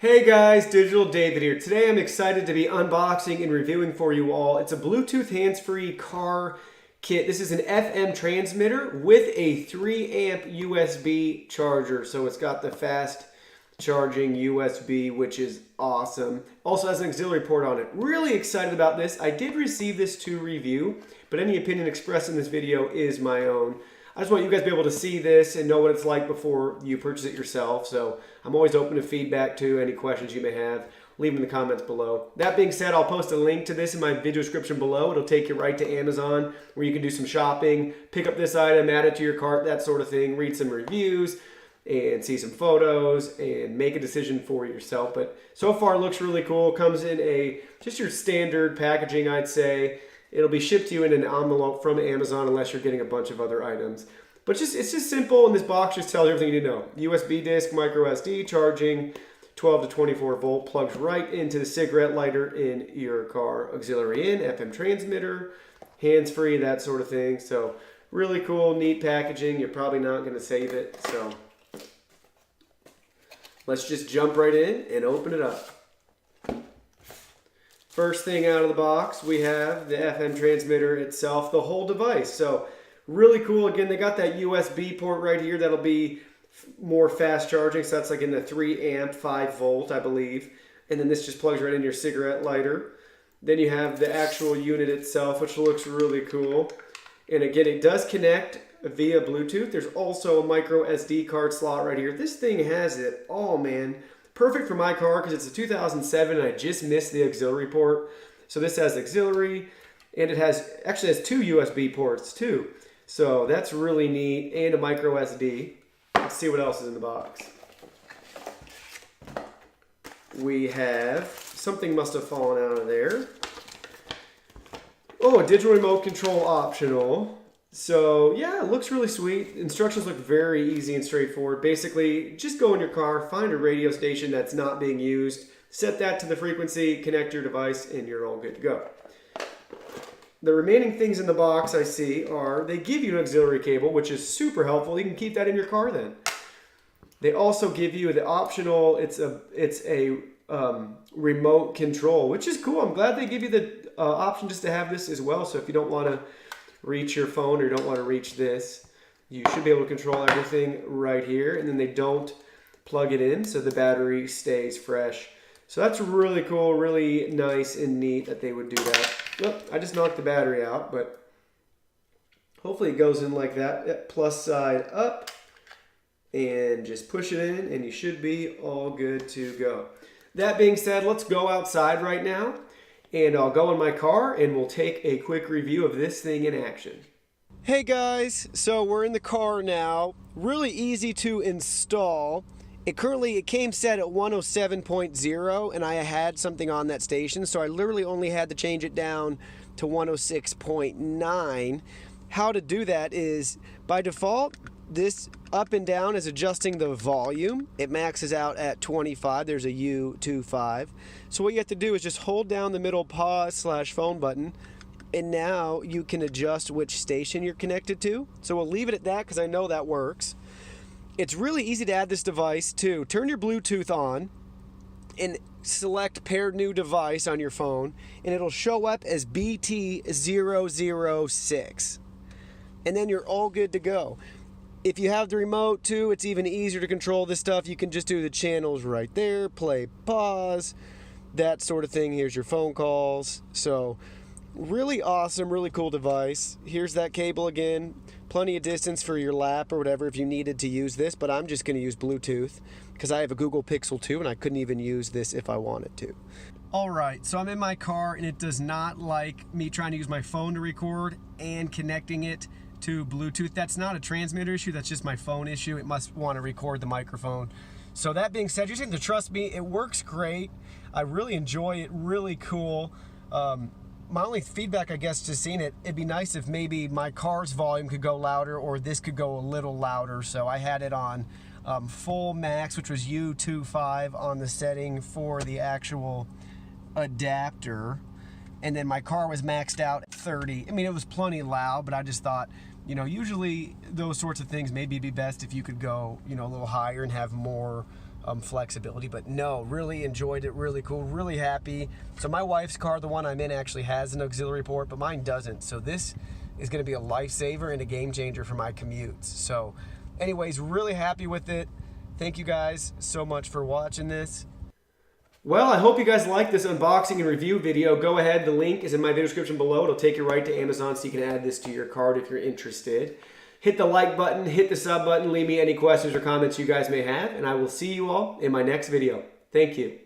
Hey guys, Digital David here. Today I'm excited to be unboxing and reviewing for you all. It's a Bluetooth hands-free car kit. This is an FM transmitter with a 3 amp USB charger. So it's got the fast charging USB, which is awesome. Also has an auxiliary port on it. Really excited about this. I did receive this to review, but any opinion expressed in this video is my own. I just want you guys to be able to see this and know what it's like before you purchase it yourself. So I'm always open to feedback too, any questions you may have. Leave them in the comments below. That being said, I'll post a link to this in my video description below. It'll take you right to Amazon where you can do some shopping, pick up this item, add it to your cart, that sort of thing, read some reviews and see some photos and make a decision for yourself. But so far it looks really cool. Comes in just your standard packaging, I'd say. It'll be shipped to you in an envelope from Amazon unless you're getting a bunch of other items. But it's just simple, and this box just tells you everything you need to know. USB disc, micro SD, charging, 12 to 24 volt, plugs right into the cigarette lighter in your car. Auxiliary in, FM transmitter, hands-free, that sort of thing. So really cool, neat packaging. You're probably not going to save it. So let's just jump right in and open it up. First thing out of the box, we have the FM transmitter itself, the whole device. So really cool. Again, they got that USB port right here. That'll be more fast charging. So that's like in the 3 amp, 5 volt, I believe. And then this just plugs right in your cigarette lighter. Then you have the actual unit itself, which looks really cool. And again, it does connect via Bluetooth. There's also a micro SD card slot right here. This thing has it all, man. Perfect for my car because it's a 2007 and I just missed the auxiliary port. So this has auxiliary and it actually has 2 USB ports too. So that's really neat, and a micro SD. Let's see what else is in the box. We have, something must have fallen out of there. Oh, a digital remote control optional. So yeah, it looks really sweet. Instructions look very easy and straightforward. Basically, just go in your car, find a radio station that's not being used, set that to the frequency, connect your device, and you're all good to go. The remaining things in the box I see are, they give you an auxiliary cable, which is super helpful. You can keep that in your car then. They also give you the optional, it's a remote control, which is cool. I'm glad they give you the option just to have this as well. So if you don't want to reach your phone or you don't want to reach this, you should be able to control everything right here. And then they don't plug it in, so the battery stays fresh. So that's really cool, really nice and neat that they would do that. Well, I just knocked the battery out, but hopefully it goes in like that, plus side up, and just push it in and you should be all good to go. That being said, let's go outside right now. And I'll go in my car and we'll take a quick review of this thing in action. Hey guys, so we're in the car now. Really easy to install. It came set at 107.0 and I had something on that station, so I literally only had to change it down to 106.9. How to do that is, by default, this up and down is adjusting the volume. It maxes out at 25. There's a U25. So what you have to do is just hold down the middle pause/phone button, and now you can adjust which station you're connected to. So we'll leave it at that because I know that works. It's really easy to add this device too. Turn your Bluetooth on and select pair new device on your phone, and it'll show up as BT006. And then you're all good to go. If you have the remote too, it's even easier to control this stuff. You can just do the channels right there, play, pause, that sort of thing. Here's your phone calls. So really awesome, really cool device. Here's that cable again. Plenty of distance for your lap or whatever if you needed to use this, but I'm just going to use Bluetooth because I have a Google Pixel 2 and I couldn't even use this if I wanted to. All right, so I'm in my car and it does not like me trying to use my phone to record and connecting it to Bluetooth. That's not a transmitter issue, that's just my phone issue. It must want to record the microphone. So that being said, you just have to trust me. It works great. I really enjoy it, really cool. My only feedback, I guess, just seeing it, it'd be nice if maybe my car's volume could go louder or this could go a little louder. So I had it on full max, which was U25 on the setting for the actual adapter. And then my car was maxed out at 30. I mean, it was plenty loud, but I just thought, you know, usually those sorts of things maybe be best if you could go, you know, a little higher and have more flexibility. But no, really enjoyed it, really cool, really happy. So my wife's car, the one I'm in, actually has an auxiliary port, but mine doesn't. So this is going to be a lifesaver and a game changer for my commutes. So anyways, really happy with it. Thank you guys so much for watching this. Well, I hope you guys liked this unboxing and review video. Go ahead, the link is in my video description below. It'll take you right to Amazon so you can add this to your cart if you're interested. Hit the like button, hit the sub button, leave me any questions or comments you guys may have, and I will see you all in my next video. Thank you.